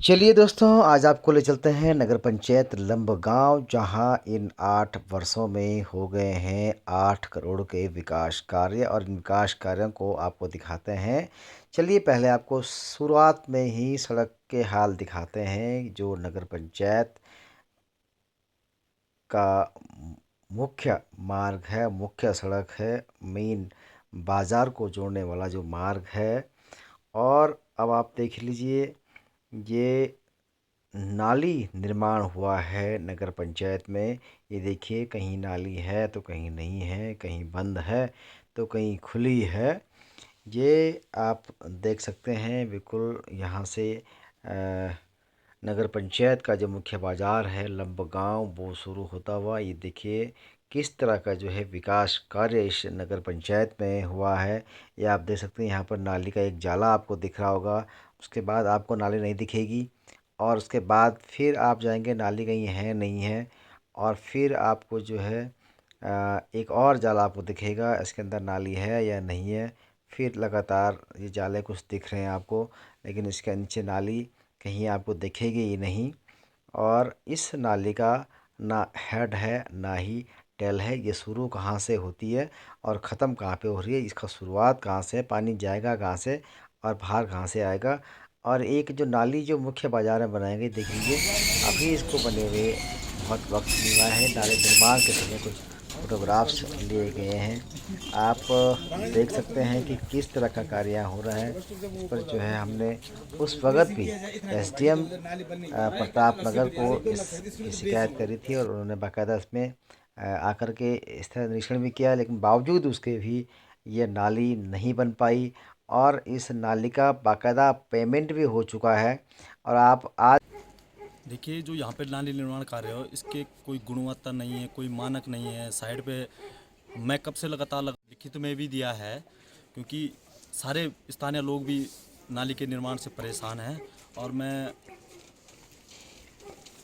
चलिए दोस्तों, आज आपको ले चलते हैं नगर पंचायत लंबगांव, जहां इन 8 वर्षों में हो गए हैं 8 करोड़ के विकास कार्य और इन विकास कार्यों को आपको दिखाते हैं। चलिए पहले आपको शुरुआत में ही सड़क के हाल दिखाते हैं। जो नगर पंचायत का मुख्य मार्ग है, मुख्य सड़क है, मेन बाज़ार को जोड़ने वाला जो मार्ग है। और अब आप देख लीजिए, ये नाली निर्माण हुआ है नगर पंचायत में। ये देखिए, कहीं नाली है तो कहीं नहीं है, कहीं बंद है तो कहीं खुली है। ये आप देख सकते हैं बिल्कुल यहाँ से नगर पंचायत का जो मुख्य बाज़ार है लंबगांव, वो शुरू होता हुआ ये देखिए किस तरह का जो है विकास कार्य इस नगर पंचायत में हुआ है। ये आप देख सकते हैं, यहाँ पर नाली का एक जाला आपको दिख रहा होगा। उसके बाद आपको नाली नहीं दिखेगी और उसके बाद फिर आप जाएंगे, नाली कहीं है नहीं है, और फिर आपको जो है एक और जाला आपको दिखेगा, इसके अंदर नाली है या नहीं है। फिर लगातार ये जाले कुछ दिख रहे हैं आपको, लेकिन इसके नीचे नाली कहीं आपको दिखेगी ही नहीं। और इस नाली का ना हेड है ना ही टेल है। ये शुरू कहाँ से होती है और ख़त्म कहाँ पे हो रही है, इसका शुरुआत कहाँ से, पानी जाएगा कहाँ से और बाहर कहाँ से आएगा। और एक जो नाली जो मुख्य बाज़ार में बनाई गई, देख लीजिए अभी इसको बने हुए बहुत वक्त नहीं हुआ है। नाले निर्माण के समय कुछ फोटोग्राफ्स लिए गए हैं। आप देख सकते हैं कि किस तरह का कार्य यहाँ हो रहा है। इस पर जो है हमने उस वक़्त भी एसडीएम प्रताप नगर को इसकी शिकायत करी थी और उन्होंने बाकायदा इसमें आकर के इस तरह निरीक्षण भी किया, लेकिन बावजूद उसके भी ये नाली नहीं बन पाई। और इस नाली का बाकायदा पेमेंट भी हो चुका है। और आप आज देखिए, जो यहाँ पे नाली निर्माण कार्य हो, इसके कोई गुणवत्ता नहीं है, कोई मानक नहीं है। साइड पे मैं कब से लगातार लिखित में भी दिया है, क्योंकि सारे स्थानीय लोग भी नाली के निर्माण से परेशान हैं। और मैं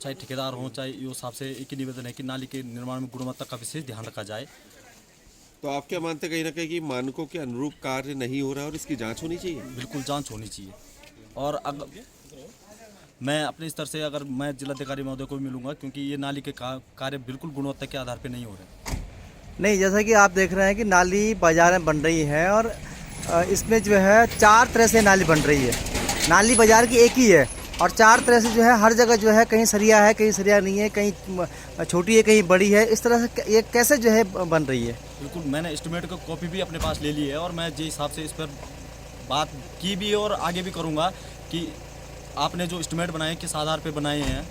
चाहे ठेकेदार हों चाहे यो साहब से एक ही निवेदन है कि नाली के निर्माण में गुणवत्ता का विशेष ध्यान रखा जाए। तो आप क्या मानते हैं कहीं ना कहीं कि मानकों के अनुरूप कार्य नहीं हो रहा है और इसकी जांच होनी चाहिए? बिल्कुल जांच होनी चाहिए। और अगर मैं अपने स्तर से अगर मैं जिलाधिकारी महोदय को भी मिलूंगा, क्योंकि ये नाली के कार्य बिल्कुल गुणवत्ता के आधार पर नहीं हो रहे। नहीं, जैसा कि आप देख रहे हैं कि नाली बाजार में बन रही है और इसमें जो है 4 तरह से नाली बन रही है। नाली बाजार की एक ही है और 4 तरह से जो है हर जगह जो है, कहीं सरिया है, कहीं सरिया नहीं है, कहीं छोटी है, कहीं बड़ी है। इस तरह से ये कैसे जो है बन रही है? बिल्कुल, मैंने एस्टिमेट का कॉपी भी अपने पास ले ली है और मैं जिस हिसाब से इस पर बात की भी और आगे भी करूंगा कि आपने जो एस्टिमेट बनाए किस आधार पे बनाए हैं।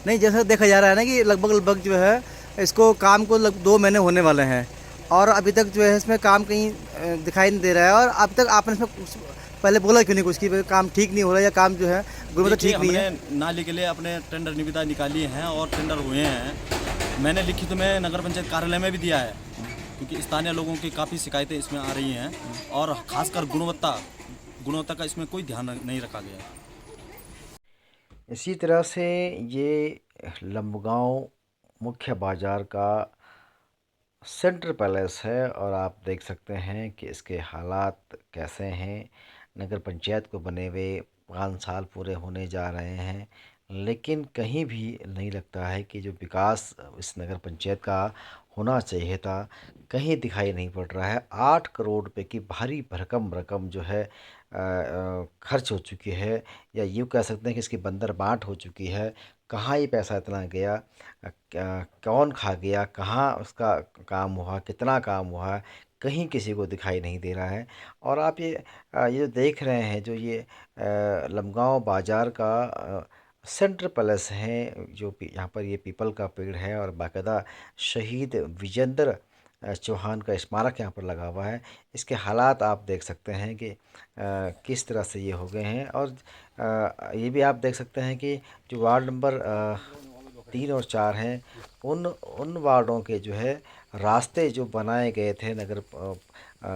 नहीं, जैसा देखा जा रहा है ना कि लगभग लगभग जो है इसको काम को 2 महीने होने वाले हैं और अभी तक जो है इसमें काम कहीं दिखाई नहीं दे रहा है। और अब तक आपने इसमें पहले बोला क्यों नहीं कुछ कि काम ठीक नहीं हो रहा है या काम जो है गुणवत्ता देखिए, ठीक नहीं है? हमने नाली के लिए अपने टेंडर निविदा निकाली हैं और टेंडर हुए हैं। मैंने लिखित में नगर पंचायत कार्यालय में भी दिया है, क्योंकि स्थानीय लोगों की काफ़ी शिकायतें इसमें आ रही हैं और खासकर गुणवत्ता का इसमें कोई ध्यान नहीं रखा गया है। इसी तरह से ये लंबगांव मुख्य बाज़ार का सेंट्रल पैलेस है और आप देख सकते हैं कि इसके हालात कैसे हैं। नगर पंचायत को बने हुए 5 साल पूरे होने जा रहे हैं, लेकिन कहीं भी नहीं लगता है कि जो विकास इस नगर पंचायत का होना चाहिए था, कहीं दिखाई नहीं पड़ रहा है। 8 करोड़ रुपए की भारी भरकम रकम जो है खर्च हो चुकी है, या यूँ कह सकते हैं कि इसकी बंदर बांट हो चुकी है। कहाँ ये पैसा इतना गया, कौन खा गया, कहाँ उसका काम हुआ, कितना काम हुआ, कहीं किसी को दिखाई नहीं दे रहा है। और आप ये जो देख रहे हैं, जो ये लमगांव बाज़ार का सेंट्रल पैलेस है, जो यहाँ पर ये पीपल का पेड़ है और बाकायदा शहीद विजेंद्र चौहान का स्मारक यहाँ पर लगा हुआ है। इसके हालात आप देख सकते हैं कि किस तरह से ये हो गए हैं। और ये भी आप देख सकते हैं कि जो वार्ड नंबर 3 और 4 हैं, उन उन वार्डों के जो है रास्ते जो बनाए गए थे नगर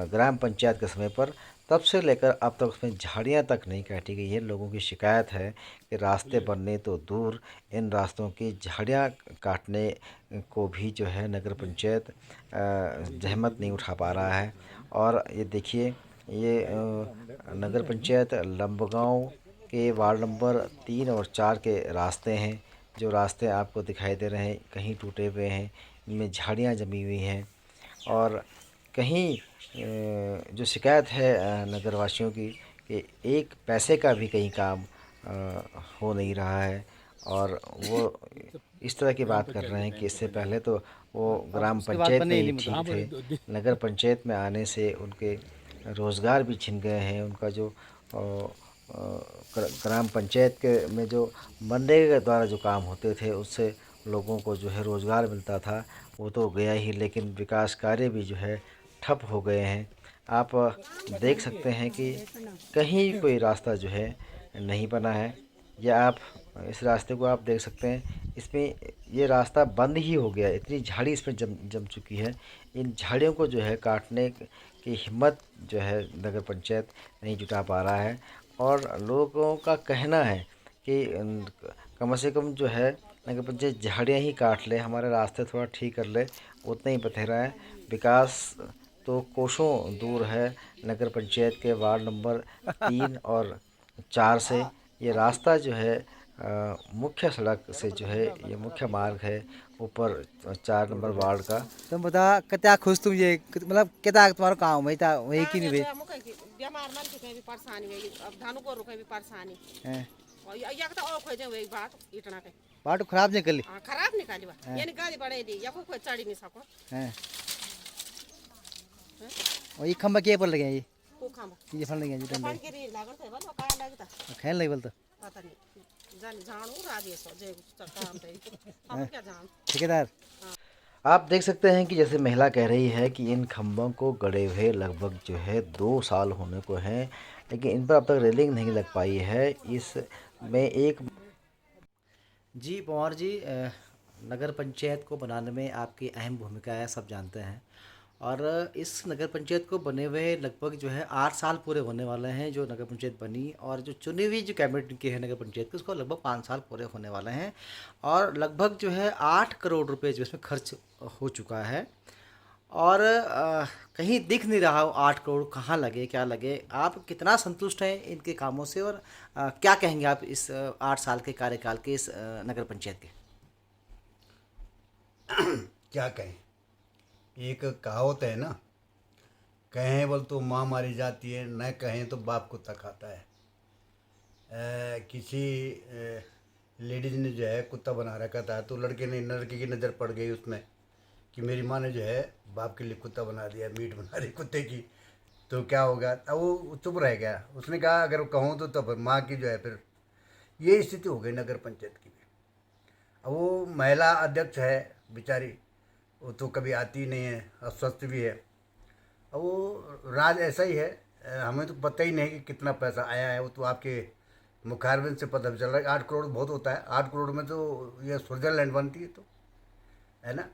ग्राम पंचायत के समय पर, तब से लेकर अब तक उसमें झाड़ियाँ तक नहीं काटी गई है। लोगों की शिकायत है कि रास्ते बनने तो दूर, इन रास्तों की झाड़ियाँ काटने को भी जो है नगर पंचायत जहमत नहीं उठा पा रहा है। और ये देखिए, ये नगर पंचायत लंबगांव के वार्ड नंबर 3 और 4 के रास्ते हैं। जो रास्ते आपको दिखाई दे रहे हैं कहीं टूटे हुए हैं, इनमें झाड़ियाँ जमी हुई हैं और कहीं जो शिकायत है नगरवासियों की कि एक पैसे का भी कहीं काम हो नहीं रहा है और वो इस तरह की बात कर रहे हैं कि इससे पहले तो वो ग्राम उसके बाद पंचायत बने में ही ही नहीं ठीक मतलब। थे। नगर पंचायत में आने से उनके रोज़गार भी छिन गए हैं। उनका जो ग्राम पंचायत के में जो मनरेगा के द्वारा जो काम होते थे उससे लोगों को जो है रोज़गार मिलता था वो तो गया ही, लेकिन विकास कार्य भी जो है ठप हो गए हैं। आप देख सकते हैं कि कहीं कोई रास्ता जो है नहीं बना है, या आप इस रास्ते को आप देख सकते हैं, इसमें ये रास्ता बंद ही हो गया। इतनी झाड़ी इसमें जम चुकी है। इन झाड़ियों को जो है काटने की हिम्मत जो है नगर पंचायत नहीं जुटा पा रहा है और लोगों का कहना है कि कम से कम जो है नगर पंचायत झाड़ियाँ ही काट ले, हमारे रास्ते थोड़ा ठीक कर ले, उतना ही बथेरा है। विकास तो कोसों दूर है नगर पंचायत के वार्ड नंबर 3 और 4 से। ये रास्ता जो है मुख्य सड़क से जो है, ये मुख्य मार्ग है ऊपर 4 नंबर वार्ड का। तुम बता कितना खुश तुम ये मतलब कितना तुम्हारा काम वही था वही की नहीं भाई। बीमार मन के कहीं भी परेशानी है, अब धानु को कहीं भी परेशानी हैं? और या तो और खोज जाए वही बात इतना के बाटो खराब नहीं कर ली खराब निकाली बा ये गाड़ी बढ़े दी या कोई चढ़ी नहीं सको हैं? और ये खम्बा के पर लगे ये को खाम ये फल लगे जी पानी के री लागत है बा का लगता खेल नहीं बोलता पता नहीं जान जानू राजेश जे काम पे हम क्या जान ठेकेदार। आप देख सकते हैं कि जैसे महिला कह रही है कि इन खंभों को गड़े हुए लगभग जो है 2 साल होने को हैं, लेकिन इन पर अब तक रेलिंग नहीं लग पाई है। इसमें एक जी पवार जी, नगर पंचायत को बनाने में आपकी अहम भूमिका है, सब जानते हैं। और इस नगर पंचायत को बने हुए लगभग जो है 8 साल पूरे होने वाले हैं जो नगर पंचायत बनी, और जो चुनी हुई जो कैबिनेट की है नगर पंचायत की उसको लगभग 5 साल पूरे होने वाले हैं और लगभग जो है 8 करोड़ रुपए जो इसमें खर्च हो चुका है। और कहीं दिख नहीं रहा 8 करोड़ कहाँ लगे क्या लगे। आप कितना संतुष्ट हैं इनके कामों से और क्या कहेंगे आप इस 8 साल के कार्यकाल के इस नगर पंचायत के? क्या कहें, एक कहावत है ना, कहें बोल तो माँ मारी जाती है, न कहें तो बाप कुत्ता खाता है। किसी लेडीज ने जो है कुत्ता बना रखा था तो लड़के की नज़र पड़ गई उसमें कि मेरी माँ ने जो है बाप के लिए कुत्ता बना दिया, मीट बना रही कुत्ते की, तो क्या होगा। अब वो चुप रह गया। उसने कहा अगर कहूँ तो तब माँ की जो है फिर ये स्थिति हो गई नगर पंचायत की भी। अब वो महिला अध्यक्ष है बेचारी, वो तो कभी आती नहीं है, अस्वस्थ भी है। अब वो राज ऐसा ही है, हमें तो पता ही नहीं कि कितना पैसा आया है। वो तो आपके मुखारबिन से पता चल रहा है। 8 करोड़ बहुत होता है, 8 करोड़ में तो ये स्विट्जरलैंड बनती है, तो है ना।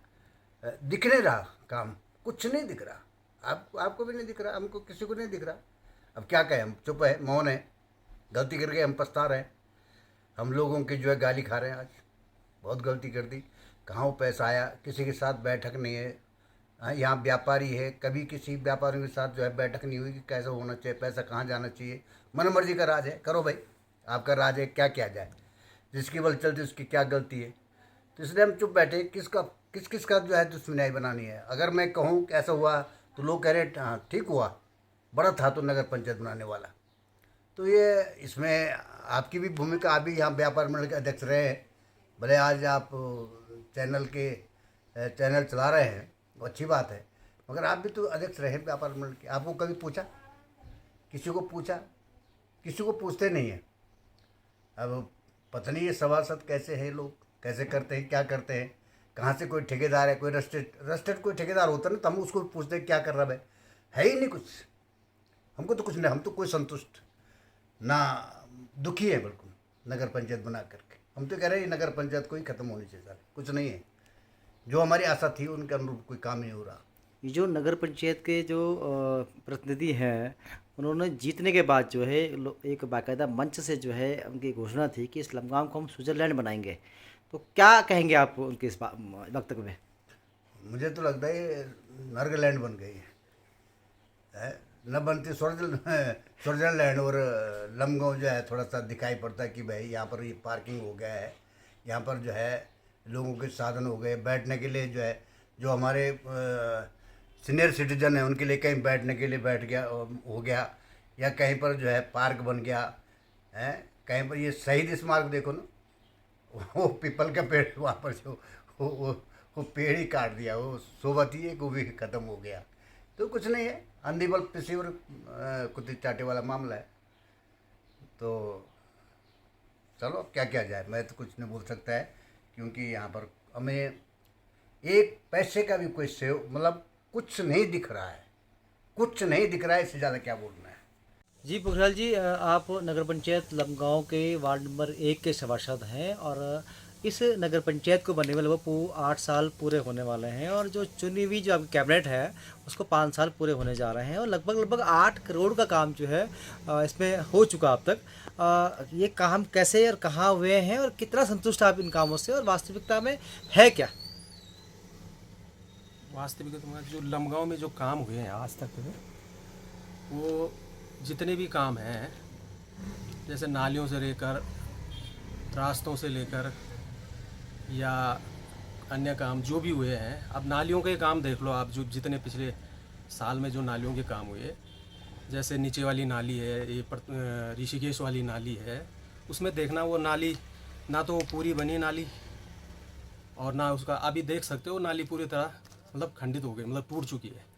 दिख नहीं रहा काम, कुछ नहीं दिख रहा। आपको भी नहीं दिख रहा, हमको किसी को नहीं दिख रहा। अब क्या कहें, हम चुप है, मौन है। गलती करके हम पछता रहे हैं। हम लोगों की जो है गाली खा रहे हैं आज, बहुत गलती कर दी। कहाँ वो पैसा आया, किसी के साथ बैठक नहीं है। हाँ, यहाँ व्यापारी है, कभी किसी व्यापारियों के साथ जो है बैठक नहीं हुई कि कैसा होना चाहिए, पैसा कहाँ जाना चाहिए। मन मर्जी का राज है, करो भाई, आपका राज है, क्या किया जाए। जिसकी बल चलती उसकी क्या गलती है। तो इसलिए हम चुप बैठे। किस का जो है दुश्मनाई बनानी है। अगर मैं कहूँ कि ऐसा हुआ तो लोग कह रहे हाँ ठीक हुआ, बड़ा था तो नगर पंचायत बनाने वाला। तो ये इसमें आपकी भी भूमिका, आप भी यहाँ व्यापार मंडल के अध्यक्ष रहे हैं। भले आज आप चैनल चला रहे हैं, वो अच्छी बात है, मगर आप भी तो अध्यक्ष रहे व्यापार मंडल के। आपको कभी पूछा, किसी को पूछा? किसी को पूछते नहीं है। अब पता नहीं ये सभासद कैसे हैं, लोग कैसे करते हैं, क्या करते हैं, कहाँ से कोई ठेकेदार है, कोई रस्टेड कोई ठेकेदार होता ना तो हम उसको पूछते क्या कर रहा है ही नहीं कुछ। हमको तो कुछ नहीं, हम तो कोई संतुष्ट ना दुखी है बिल्कुल नगर पंचायत बना करके। हम तो कह रहे हैं नगर पंचायत को ही ख़त्म होनी चाहिए सारे, कुछ नहीं है। जो हमारी आशा थी उनके अनुरूप कोई काम नहीं हो रहा। ये जो नगर पंचायत के जो प्रतिनिधि हैं उन्होंने जीतने के बाद जो है एक बाकायदा मंच से जो है उनकी घोषणा थी कि इस लमगाम को हम स्विट्जरलैंड बनाएंगे। तो क्या कहेंगे आप उनके इस वक्तव्य में? मुझे तो लगता है नर्गलैंड बन गई है। न बनती स्विट्जरलैंड और लमगांव जो है थोड़ा सा दिखाई पड़ता है कि भाई यहाँ पर ये पार्किंग हो गया है, यहाँ पर जो है लोगों के साधन हो गए बैठने के लिए, जो है जो हमारे सीनियर सिटीजन है उनके लिए कहीं बैठने के लिए बैठ गया हो गया, या कहीं पर जो है पार्क बन गया है। कहीं पर ये शहीद स्मारक देखो ना, वो पीपल का पेड़ वहाँ पर जो वो पेड़ ही काट दिया, वो शोभा थी एक वो भी ख़त्म हो गया। तो कुछ नहीं है, अंधी बल पिसी और कुत्ते चाटे वाला मामला है। तो चलो अब क्या किया जाए, मैं तो कुछ नहीं बोल सकता है, क्योंकि यहाँ पर हमें एक पैसे का भी कोई सेव मतलब कुछ नहीं दिख रहा है, कुछ नहीं दिख रहा है, इससे ज़्यादा क्या बोलना है। जी पोखरियाल जी, आप नगर पंचायत लमगांव के वार्ड नंबर 1 के सभासद हैं और इस नगर पंचायत को बनने में लगभग 8 साल पूरे होने वाले हैं और जो चुनी हुई जो आपकी कैबिनेट है उसको 5 साल पूरे होने जा रहे हैं और लगभग 8 करोड़ का काम जो है इसमें हो चुका अब तक। ये काम कैसे और कहाँ हुए हैं और कितना संतुष्ट आप इन कामों से और वास्तविकता में है क्या? वास्तविकता में जो लमगांव में जो काम हुए हैं आज तक वो जितने भी काम हैं, जैसे नालियों से लेकर रास्तों से लेकर या अन्य काम जो भी हुए हैं, अब नालियों के काम देख लो आप, जो जितने पिछले साल में जो नालियों के काम हुए, जैसे नीचे वाली नाली है, ये ऋषिकेश वाली नाली है, उसमें देखना वो नाली ना तो पूरी बनी नाली और ना उसका अभी देख सकते हो नाली पूरी तरह मतलब खंडित हो गई, मतलब टूट चुकी है।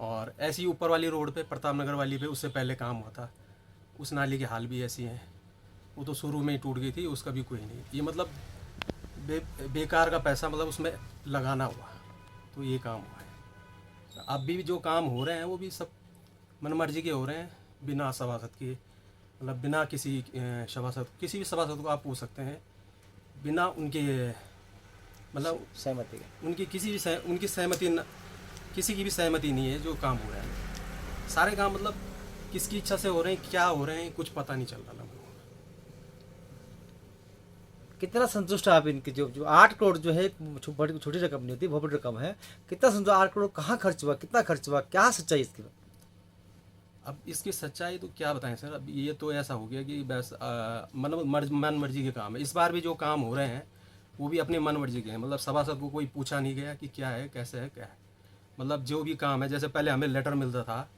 और ऐसी ऊपर वाली रोड पे प्रताप नगर वाली पे उससे पहले काम हुआ था, उस नाली की हाल भी ऐसी है, वो तो शुरू में ही टूट गई थी, उसका भी कोई नहीं। ये मतलब बेकार का पैसा मतलब उसमें लगाना हुआ, तो ये काम हुआ है। अब भी जो काम हो रहे हैं वो भी सब मनमर्जी के हो रहे हैं, बिना सभासद के, मतलब बिना किसी सभासद, किसी भी सभासद को आप पूछ सकते हैं, बिना उनके मतलब सहमति उनकी उनकी सहमति किसी की भी सहमति नहीं है जो काम हो रहा है। सारे काम मतलब किसकी इच्छा से हो रहे हैं, क्या हो रहे हैं, कुछ पता नहीं चल रहा। कितना संतुष्ट आप इनके जो 8 करोड़ जो है छोटी रकम नहीं होती, बहुत बड़ी रकम है, कितना संतुष्ट? 8 करोड़ कहाँ खर्च हुआ, कितना खर्च हुआ, क्या सच्चाई इसकी? अब इसकी सच्चाई तो क्या बताएं सर, अब ये तो ऐसा हो गया कि बस मतलब मन मर्जी के काम है। इस बार भी जो काम हो रहे हैं वो भी अपने मन मर्जी के हैं, मतलब सभासद को कोई पूछा नहीं गया कि क्या है, कैसे है, क्या है। मतलब जो भी काम है, जैसे पहले हमें लेटर मिलता था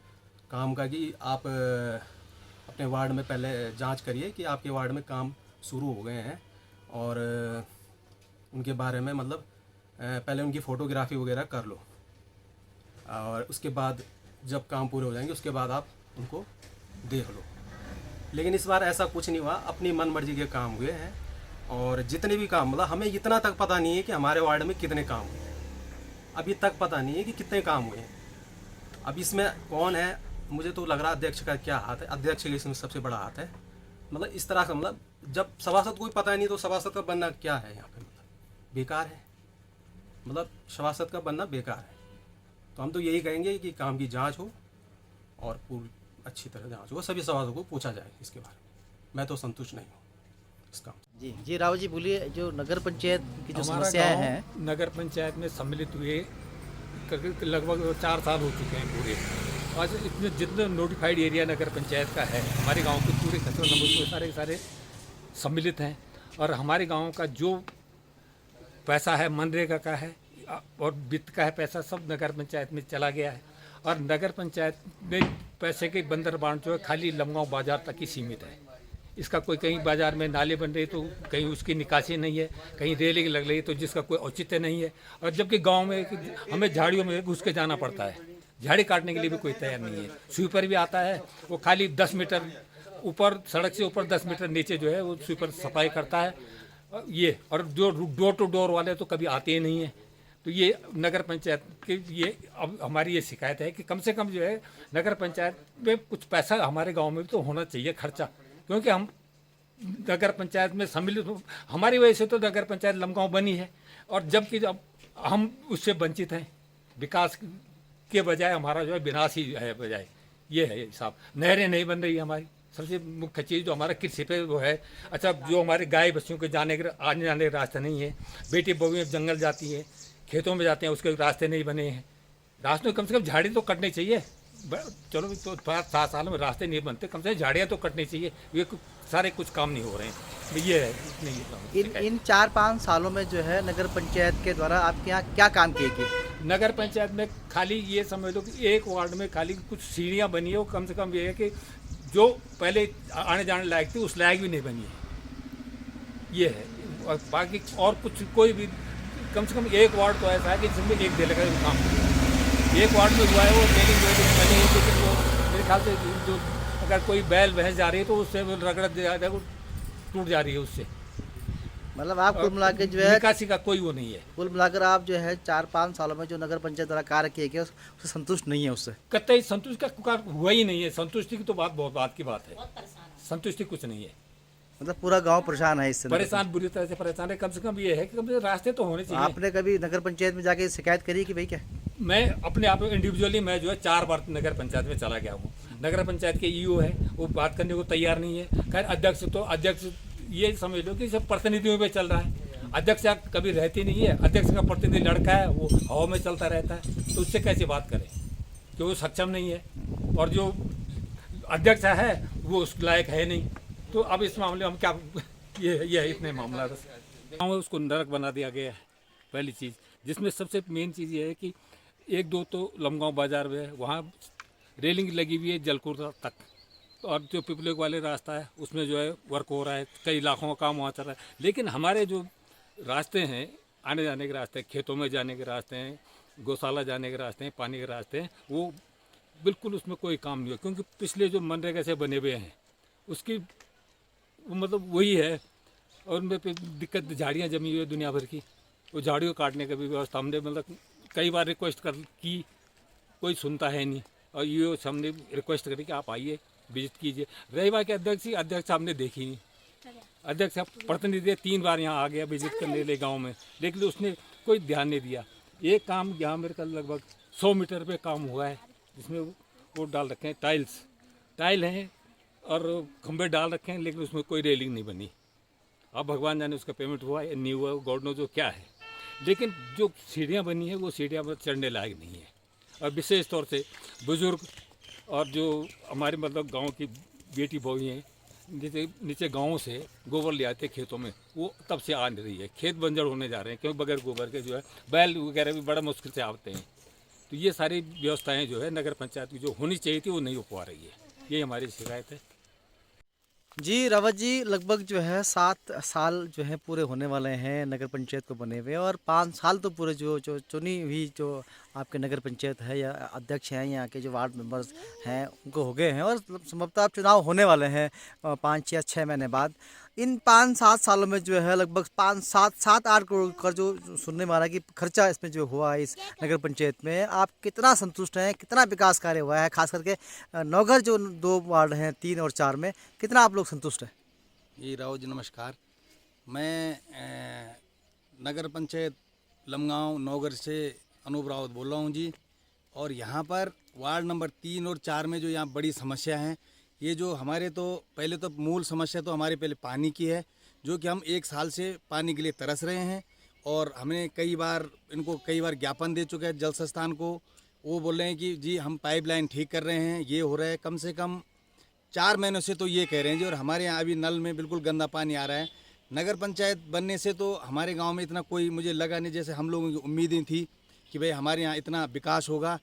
काम का कि आप अपने वार्ड में पहले जांच करिए कि आपके वार्ड में काम शुरू हो गए हैं और उनके बारे में मतलब पहले उनकी फ़ोटोग्राफी वगैरह कर लो और उसके बाद जब काम पूरे हो जाएंगे उसके बाद आप उनको देख लो। लेकिन इस बार ऐसा कुछ नहीं हुआ, अपनी मन मर्जी के काम हुए हैं और जितने भी काम मतलब हमें इतना तक पता नहीं है कि हमारे वार्ड में कितने काम हुए हैं, अभी तक पता नहीं है कि कितने काम हुए हैं। अब इसमें कौन है, मुझे तो लग रहा है अध्यक्ष का क्या हाथ है, अध्यक्ष का इसमें सबसे बड़ा हाथ है। मतलब इस तरह से मतलब जब सभासद कोई पता नहीं तो सभासद का बनना क्या है यहाँ पे, मतलब बेकार है, मतलब सभासद का बनना बेकार है। तो हम तो यही कहेंगे कि काम की जांच हो और पूरी अच्छी तरह जांच हो, सभी सभासदों को पूछा जाए इसके बारे में। मैं तो संतुष्ट नहीं हूँ इस काम से। जी राव जी बोलिए, जो नगर पंचायत की जो हमारा समस्याएं गांव हैं, नगर पंचायत में सम्मिलित हुए लगभग 4 साल हो चुके हैं पूरे। आज इतने जितने नोटिफाइड एरिया नगर पंचायत का है, हमारे गांव के पूरे कचरा नंबर में सारे सम्मिलित हैं और हमारे गांव का जो पैसा है मनरेगा का है और वित्त का है पैसा सब नगर पंचायत में चला गया है और नगर पंचायत में पैसे के बंदर बांट जो है खाली लमगांव बाजार तक ही सीमित है। इसका कोई कहीं बाजार में नाले बन रही तो कहीं उसकी निकासी नहीं है, कहीं रेलिंग लग रही तो जिसका कोई औचित्य नहीं है। और जबकि गांव में हमें झाड़ियों में घुस के जाना पड़ता है, झाड़ी काटने के लिए भी कोई तैयार नहीं है। स्वीपर भी आता है, वो खाली 10 मीटर ऊपर, सड़क से ऊपर 10 मीटर नीचे जो है वो स्वीपर सफाई करता है ये। और जो डोर टू डोर वाले तो कभी आते ही नहीं है। तो ये नगर पंचायत की ये अब हमारी ये शिकायत है कि कम से कम जो है नगर पंचायत में कुछ पैसा हमारे गांव में भी तो होना चाहिए खर्चा, क्योंकि हम नगर पंचायत में सम्मिलित हमारी वजह से तो नगर पंचायत लमगांव बनी है और जबकि अब हम उससे वंचित हैं। विकास के बजाय हमारा जो है विनाश ही है बजाय, ये है साहब। नहरें नहीं बन रही हमारी, सबसे मुख्य चीज़ जो हमारा कृषि पे वो है। अच्छा, जो हमारे गाय बच्चों के आने जाने का रास्ता नहीं है, बेटी बहुएं जंगल जाती है, खेतों में जाते हैं, उसके रास्ते नहीं बने हैं। रास्ते कम से कम झाड़ी तो कटनी चाहिए, चलो तो 7 साल में रास्ते नहीं बनते, कम से कम झाड़ियाँ तो कटनी चाहिए। ये सारे कुछ काम नहीं हो रहे हैं, ये है नहीं काम। इन 4-5 सालों में जो है नगर पंचायत के द्वारा आपके यहाँ क्या काम किए गए? नगर पंचायत में खाली ये समझ लो कि एक वार्ड में खाली कुछ सीढ़ियाँ बनी है, वो कम से कम ये है कि जो पहले आने जाने लायक थी उस लायक भी नहीं बनी है, ये है। और बाकी और कुछ कोई भी कम से कम एक वार्ड तो ऐसा है कि जिसमें एक डेले का काम किया। एक वार्ड में हुआ है वो रेलिंग जो बनी है, लेकिन वो मेरे ख्याल से जो अगर कोई बैल भैंस जा रही है तो उससे रगड़ जाता है, वो टूट जा रही है उससे। मतलब आप कुल मिला के जो है, निकासी का कोई वो नहीं है। कुल मिलाकर आप जो है 4-5 सालों में जो नगर पंचायत द्वारा कार्य किए गए उससे संतुष्ट नहीं है उससे? कतई संतुष्टि का कार्य हुआ ही नहीं है। संतुष्टि की तो बहुत बात की बात है, संतुष्टि कुछ नहीं है। मतलब पूरा गांव परेशान है इससे? परेशान, बुरी तरह से परेशान है। कम से कम ये है कि कम से कम रास्ते तो होने चाहिए। आपने कभी नगर पंचायत में जाके शिकायत करी कि भाई क्या? मैं अपने आप इंडिविजुअली मैं जो है 4 बार नगर पंचायत में चला गया हूँ। नगर पंचायत के ईओ है, वो बात करने को तैयार नहीं है। खैर अध्यक्ष ये समझ लो कि सब प्रतिनिधियों पे चल रहा है। अध्यक्ष कभी रहती नहीं है, अध्यक्ष का प्रतिनिधि लड़का है, वो हवा में चलता रहता है, तो उससे कैसे बात करें कि वो सक्षम नहीं है, और जो अध्यक्ष है वो उस लायक है नहीं। तो अब इस मामले में हम क्या, ये है इतने मामला गाँव में उसको नरक बना दिया गया है। पहली चीज़, जिसमें सबसे मेन चीज़ ये है कि 1-2 तो लमगांव बाजार में है, वहाँ रेलिंग लगी हुई है जलकुर तक, और जो पिपलेक वाले रास्ता है उसमें जो है वर्क हो रहा है, कई लाखों का काम वहाँ चल रहा है। लेकिन हमारे जो रास्ते हैं, आने जाने के रास्ते, खेतों में जाने के रास्ते हैं, गौशाला जाने के रास्ते हैं, पानी के रास्ते हैं, वो बिल्कुल उसमें कोई काम नहीं है। क्योंकि पिछले जो मनरेगा से बने हुए हैं उसकी मतलब वही है, और उनमें दिक्कत झाड़ियाँ जमी हुई है दुनिया भर की। वो झाड़ियों काटने की भी व्यवस्था हमने मतलब कई बार रिक्वेस्ट की, कोई सुनता है नहीं। और ये हमने रिक्वेस्ट करी कि आप आइए, विजिट कीजिए। रही बात के अध्यक्ष हमने देखी नहीं। अध्यक्ष प्रतिनिधि 3 बार यहाँ आ गया विजिट करने ले गांव में, लेकिन उसने कोई ध्यान नहीं दिया। एक काम यहाँ मेरे कल लगभग 100 मीटर पे काम हुआ है, जिसमें वो डाल रखे हैं टाइल हैं और खंभे डाल रखे हैं, लेकिन उसमें कोई रेलिंग नहीं बनी। अब भगवान जाने उसका पेमेंट हुआ है नहीं हुआ, गॉड नो जो क्या है। लेकिन जो सीढ़ियाँ बनी है वो सीढ़ियाँ चढ़ने लायक नहीं है। और विशेष तौर से बुजुर्ग और जो हमारे मतलब गांव की बेटी बहू हैं, जैसे नीचे गाँव से गोबर ले आते खेतों में, वो तब से आ नहीं रही है। खेत बंजर होने जा रहे हैं, क्योंकि बगैर गोबर के जो है बैल वगैरह भी बड़ा मुश्किल से आते हैं। तो ये सारी व्यवस्थाएं जो है नगर पंचायत की जो होनी चाहिए थी वो नहीं हो पा रही है, ये हमारी शिकायत है। जी रावत जी, लगभग जो है 7 साल जो है पूरे होने वाले हैं नगर पंचायत को बने हुए, और 5 साल तो पूरे जो चुनी हुई जो आपके नगर पंचायत है या अध्यक्ष हैं, यहाँ के जो वार्ड मेंबर्स हैं उनको हो गए हैं, और संभवतः अब चुनाव होने वाले हैं 5 या 6 महीने बाद। इन 5-7 सालों में जो है लगभग 5-7-8 करोड़ का जो सुनने में आ रहा है कि खर्चा इसमें जो हुआ है इस नगर पंचायत में, आप कितना संतुष्ट हैं? कितना विकास कार्य हुआ है? खास करके नौगर जो 2 वार्ड हैं 3 और 4 में, कितना आप लोग संतुष्ट हैं? जी राव जी नमस्कार। मैं नगर पंचायत लमगांव नौगर से अनूप रावत बोल रहा हूँ जी। और यहाँ पर वार्ड नंबर 3 और 4 में जो यहाँ बड़ी समस्या है, ये जो हमारे तो पहले तो मूल समस्या तो हमारे पहले पानी की है, जो कि हम 1 साल से पानी के लिए तरस रहे हैं। और हमने इनको कई बार ज्ञापन दे चुके हैं जल संस्थान को। वो बोल रहे हैं कि जी हम पाइपलाइन ठीक कर रहे हैं, ये हो रहा है। कम से कम 4 महीनों से तो ये कह रहे हैं जी। और हमारे यहाँ अभी नल में बिल्कुल गंदा पानी आ रहा है। नगर पंचायत बनने से तो हमारे गांव में इतना कोई मुझे लगा नहीं, जैसे हम लोगों की उम्मीदें थी कि भाई हमारे यहाँ इतना विकास होगा,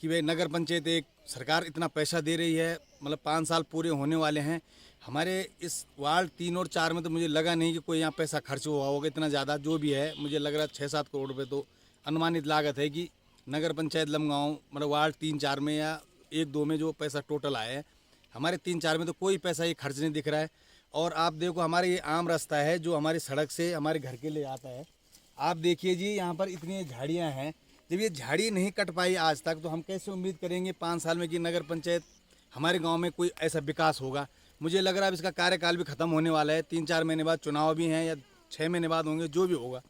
कि भाई नगर पंचायत एक सरकार इतना पैसा दे रही है, मतलब 5 साल पूरे होने वाले हैं। हमारे इस वार्ड 3 और 4 में तो मुझे लगा नहीं कि कोई यहाँ पैसा खर्च हुआ होगा इतना ज़्यादा। जो भी है मुझे लग रहा है 6-7 करोड़ रुपये तो अनुमानित लागत है कि नगर पंचायत लमगांव मतलब वार्ड 3-4 में या 1-2 में जो पैसा टोटल आया है। हमारे 3-4 में तो कोई पैसा ये खर्च नहीं दिख रहा है। और आप देखो हमारे ये आम रास्ता है जो हमारी सड़क से हमारे घर के लिए आता है। आप देखिए जी यहाँ पर इतनी झाड़ियाँ हैं, जब ये झाड़ी नहीं कट पाई आज तक तो हम कैसे उम्मीद करेंगे 5 साल में कि नगर पंचायत हमारे गांव में कोई ऐसा विकास होगा। मुझे लग रहा है अब इसका कार्यकाल भी ख़त्म होने वाला है। 3-4 महीने बाद चुनाव भी हैं या 6 महीने बाद होंगे, जो भी होगा।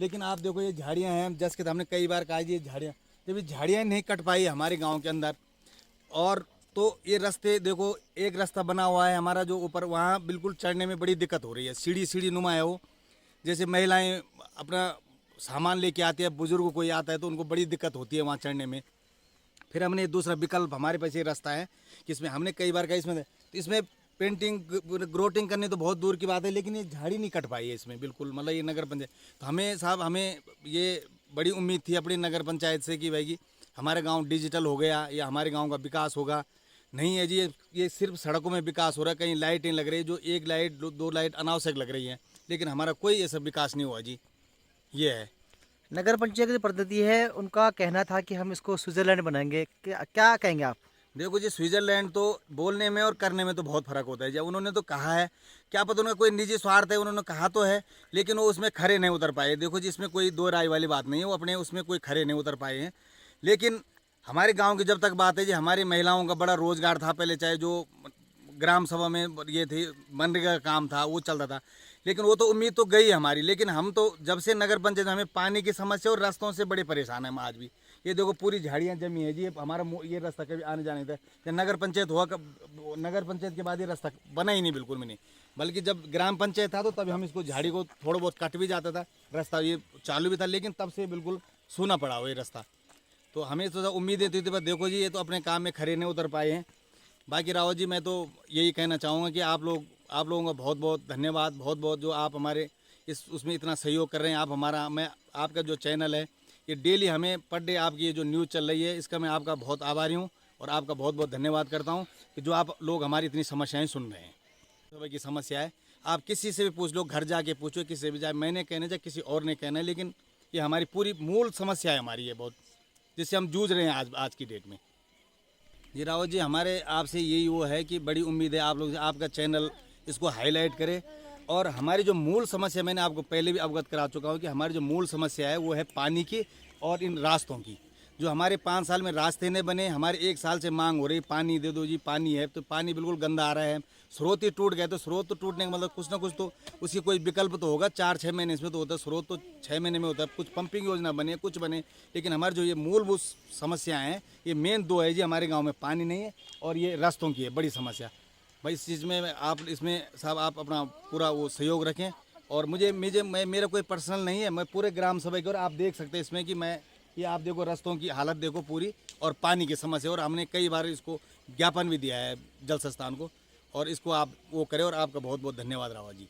लेकिन आप देखो ये झाड़ियाँ हैं, जैसे कि हमने कई बार कहा ये झाड़ियाँ, जब ये झाड़ियाँ नहीं कट पाई हमारे गाँव के अंदर, और तो ये रास्ते देखो, एक रास्ता बना हुआ है हमारा जो ऊपर, वहाँ बिल्कुल चढ़ने में बड़ी दिक्कत हो रही है। सीढ़ी नुमा है वो, जैसे महिलाएं अपना सामान लेके आती है, बुजुर्ग कोई आता है तो उनको बड़ी दिक्कत होती है वहाँ चढ़ने में। फिर हमने दूसरा विकल्प, हमारे पास ये रास्ता है कि इसमें हमने कई बार कहा इसमें पेंटिंग ग्रोटिंग करनी तो बहुत दूर की बात है, लेकिन ये झाड़ी नहीं कट पाई है इसमें बिल्कुल, मतलब ये नगर पंचायत। तो हमें ये बड़ी उम्मीद थी अपनी नगर पंचायत से कि भाई कि हमारे गांव डिजिटल हो गया या हमारे गांव का विकास होगा। नहीं है जी, ये सिर्फ सड़कों में विकास हो रहा है, कहीं लाइटें लग रही है, जो एक लाइट दो लाइट अनावश्यक लग रही हैं, लेकिन हमारा कोई ऐसा विकास नहीं हुआ जी। ये है नगर पंचायत की प्रतिनिधि है, उनका कहना था कि हम इसको स्विट्जरलैंड बनाएंगे, क्या कहेंगे आप? देखो जी, स्विट्जरलैंड तो बोलने में और करने में तो बहुत फर्क होता है। जब उन्होंने तो कहा है, क्या पता उनका कोई निजी स्वार्थ है, उन्होंने कहा तो है, लेकिन वो उसमें खरे नहीं उतर पाए। देखो जी, इसमें कोई दो राय वाली बात नहीं है, वो अपने उसमें कोई खरे नहीं उतर पाए हैं। लेकिन हमारे गांव की जब तक बात है जी, हमारी महिलाओं का बड़ा रोजगार था पहले, चाहे जो ग्राम सभा में ये थी, मनरेगा का काम था, वो चलता था, लेकिन वो तो उम्मीद तो गई हमारी। लेकिन हम तो जब से नगर पंचायत, हमें पानी की समस्या और रास्तों से बड़े परेशान हैं हम आज भी। ये देखो पूरी झाड़ियाँ जमी है जी, हमारा ये रास्ता कभी आने जाने था, जब नगर पंचायत हुआ, नगर पंचायत के बाद ये रास्ता बना ही नहीं बिल्कुल भी नहीं, बल्कि जब ग्राम पंचायत था तो तभी हम इसको झाड़ी को थोड़ा बहुत कट भी जाता था, रास्ता ये चालू भी था, लेकिन तब से बिल्कुल सूना पड़ा हुआ ये रास्ता। तो हमें तो उम्मीदें थी, पर देखो जी, ये तो अपने काम में खरे नहीं उतर पाए हैं। बाकी रावत जी, मैं तो यही कहना चाहूँगा कि आप लोगों का बहुत बहुत धन्यवाद, बहुत बहुत जो आप हमारे उसमें इतना सहयोग कर रहे हैं। मैं आपका जो चैनल है, ये डेली हमें पर डे आपकी ये जो न्यूज़ चल रही है, इसका मैं आपका बहुत आभारी हूँ और आपका बहुत बहुत धन्यवाद करता हूँ कि जो आप लोग हमारी इतनी समस्याएं सुन रहे हैं। सुबह की समस्या है, आप किसी से भी पूछ लो, घर जाके पूछो, किसी से भी जाए, मैंने कहना चाहे किसी और ने कहना है, लेकिन ये हमारी पूरी मूल समस्या है हमारी, ये बहुत, जिससे हम जूझ रहे हैं आज की डेट में। जी रावत जी, हमारे आपसे यही वो है कि बड़ी उम्मीद है आप लोग, आपका चैनल इसको हाईलाइट करे। और हमारी जो मूल समस्या, मैंने आपको पहले भी अवगत करा चुका हूँ कि हमारी जो मूल समस्या है वो है पानी की और इन रास्तों की। जो हमारे 5 साल में रास्ते नहीं बने, हमारे 1 साल से मांग हो रही, पानी दे दो जी, पानी है, तो पानी बिल्कुल गंदा आ रहा है। स्रोत ही टूट गए, तो स्रोत तो टूटने का मतलब कुछ ना कुछ तो उसकी कोई विकल्प तो होगा। 4-6 महीने इसमें तो होता है, स्रोत तो 6 महीने में होता है, कुछ पंपिंग योजना बने, कुछ बने, लेकिन हमारी जो ये मूलभूत समस्याएँ हैं, ये मेन 2 है जी। हमारे गाँव में पानी नहीं है और ये रास्तों की है बड़ी समस्या। भाई इस चीज़ में आप इसमें साहब आप अपना पूरा वो सहयोग रखें। और मेरा कोई पर्सनल नहीं है, मैं पूरे ग्राम सभा की, और आप देख सकते हैं इसमें कि मैं ये आप देखो रास्तों की हालत देखो पूरी, और पानी की समस्या, और हमने कई बार इसको ज्ञापन भी दिया है जल संस्थान को, और इसको आप वो करें। और आपका बहुत बहुत धन्यवाद रावत जी।